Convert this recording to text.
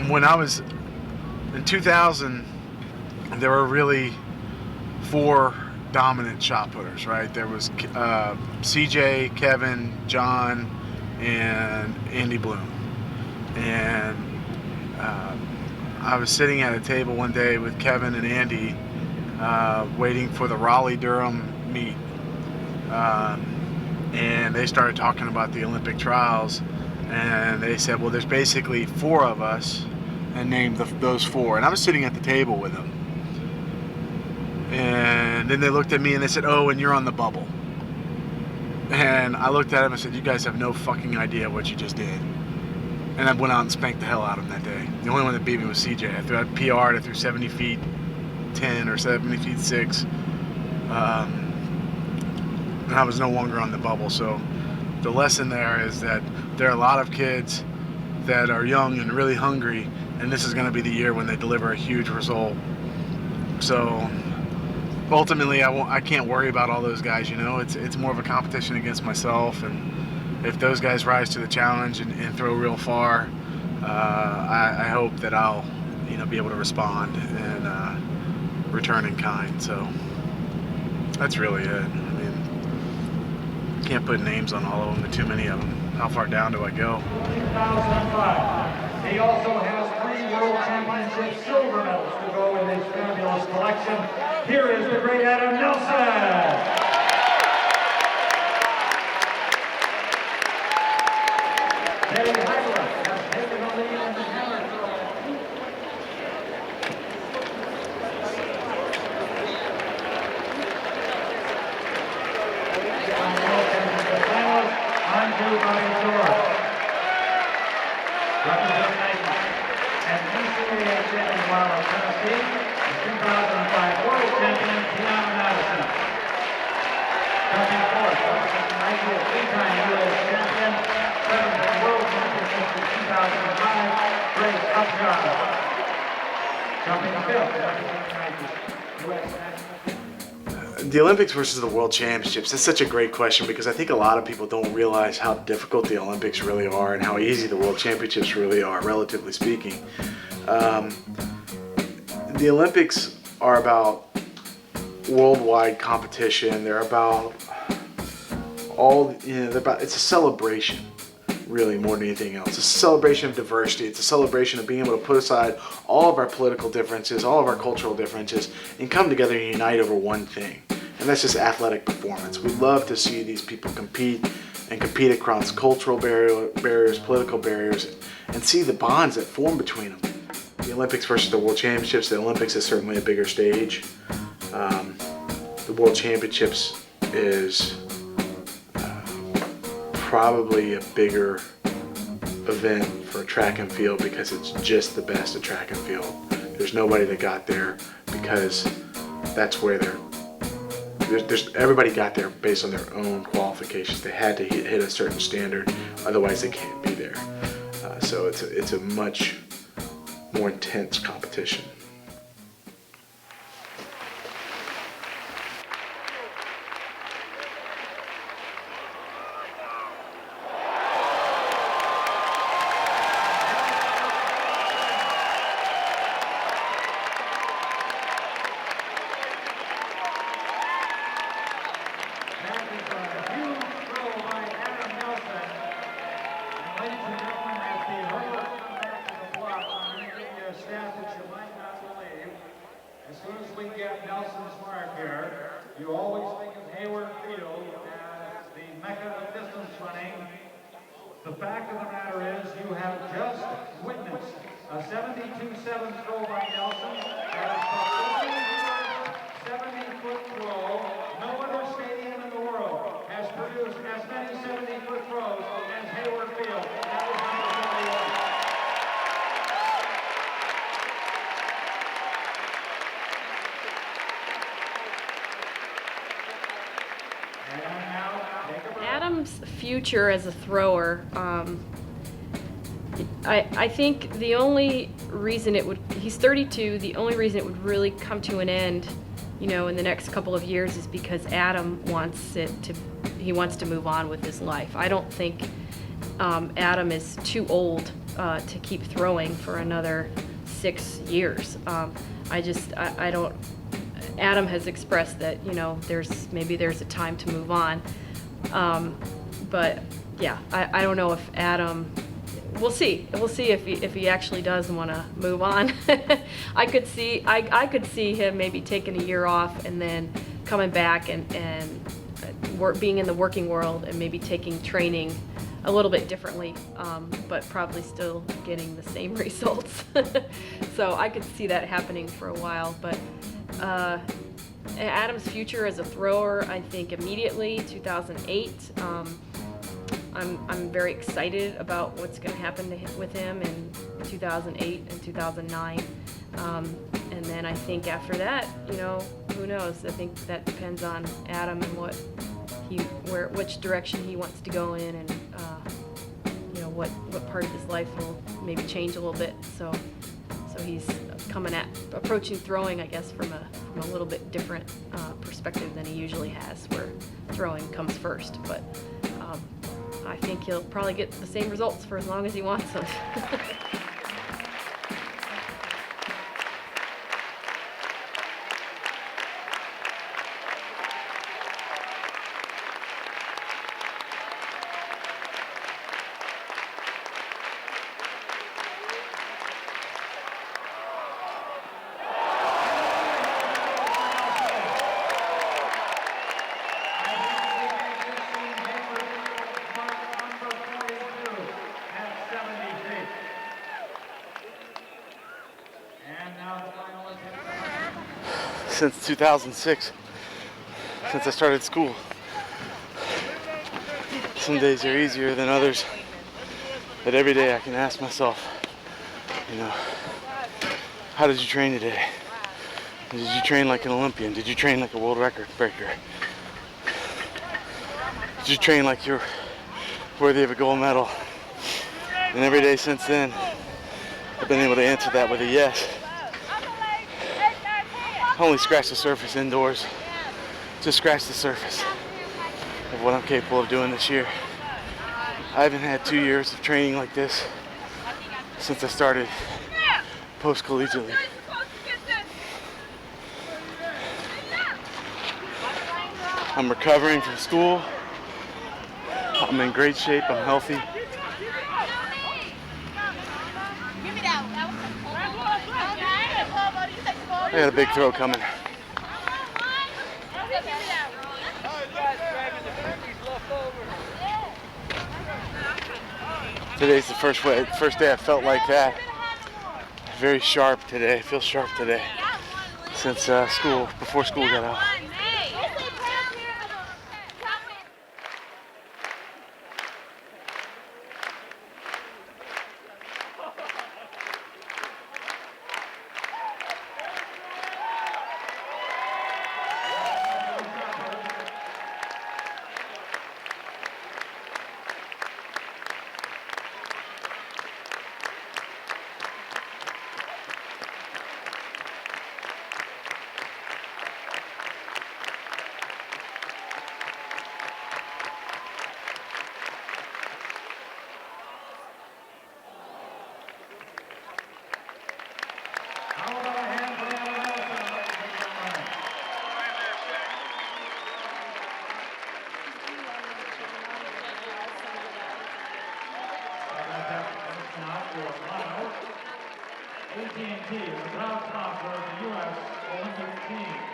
when I was in 2000, there were really 4 dominant shot putters, right? There was CJ, Kevin, John, and Andy Bloom. And I was sitting at a table one day with Kevin and Andy, waiting for the Raleigh-Durham meet. And they started talking about the Olympic trials, and they said, well, there's basically 4 of us, and named those 4. And I was sitting at the table with them. And then they looked at me and they said, oh, and you're on the bubble. And I looked at them and said, you guys have no fucking idea what you just did. And I went out and spanked the hell out of them that day. The only one that beat me was CJ. I PR'd, I threw 70 feet 10 or 70 feet 6. And I was no longer on the bubble. So the lesson there is that there are a lot of kids that are young and really hungry, and this is going to be the year when they deliver a huge result. So ultimately, I can't worry about all those guys. You know, it's more of a competition against myself, and if those guys rise to the challenge and throw real far, I hope that I'll be able to respond and return in kind. So that's really it. I mean, can't put names on all of them. There are too many of them. How far down do I go? 2005. He also has 3 World Championship silver medals to go in his fabulous collection. Here is the great Adam Nelson. Eddie Heibler has taken the lead in the hammer throw. On to Bobby George. Representing an NCAA champion while in Tennessee, the 2005 World Champion, Keon Madison. Coming fourth, representing Nike, a 3-time U.S. champion, 7th World Championship in 2005, Grace Upjohn. Coming fifth, representing Nike, U.S. national. The Olympics versus the World Championships, that's such a great question, because I think a lot of people don't realize how difficult the Olympics really are and how easy the World Championships really are, relatively speaking. The Olympics are about worldwide competition. They're about it's a celebration, really, more than anything else. It's a celebration of diversity. It's a celebration of being able to put aside all of our political differences, all of our cultural differences, and come together and unite over one thing. And that's just athletic performance. We love to see these people compete across cultural barriers, political barriers, and see the bonds that form between them. The Olympics versus the World Championships. The Olympics is certainly a bigger stage. The World Championships is probably a bigger event for track and field because it's just the best at track and field. There's nobody that got there because that's where everybody got there based on their own qualifications. They had to hit a certain standard, otherwise they can't be there. So it's a much more intense competition. As soon as we get Nelson's mark here, you always think of Hayward Field as the mecca of distance running. The fact of the matter is you have just witnessed a 72-7 throw by Nelson. That is the 70-foot throw. No other stadium in the world has produced as many 70-foot throws as Hayward Field. That was number 71. Adam's future as a thrower, I think the only reason he's 32, the only reason it would really come to an end, in the next couple of years is because Adam wants to move on with his life. I don't think Adam is too old to keep throwing for another 6 years. I don't. Adam has expressed that, you know, maybe there's a time to move on. But yeah, I don't know if Adam. We'll see. We'll see if he actually does want to move on. I could see him maybe taking a year off and then coming back and being in the working world and maybe taking training a little bit differently, but probably still getting the same results. So I could see that happening for a while. But Adam's future as a thrower, I think immediately 2008. I'm very excited about what's going to happen with him in 2008 and 2009. And then I think after that, you know, who knows? I think that depends on Adam and which direction he wants to go in, and you know, what part of his life will maybe change a little bit. So he's approaching throwing, I guess, from a little bit different perspective than he usually has, where throwing comes first. But I think he'll probably get the same results for as long as he wants them. Since 2006, since I started school. Some days are easier than others, but every day I can ask myself, you know, how did you train today? Did you train like an Olympian? Did you train like a world record breaker? Did you train like you're worthy of a gold medal? And every day since then, I've been able to answer that with a yes. I only scratch the surface indoors. Just scratch the surface of what I'm capable of doing this year. I haven't had 2 years of training like this since I started post-collegiately. I'm recovering from school. I'm in great shape. I'm healthy. I got a big throw coming. Today's the first day I felt like that. Very sharp today. I feel sharp today since before school got out. AT&T, the proud sponsor of the U.S. Olympic team.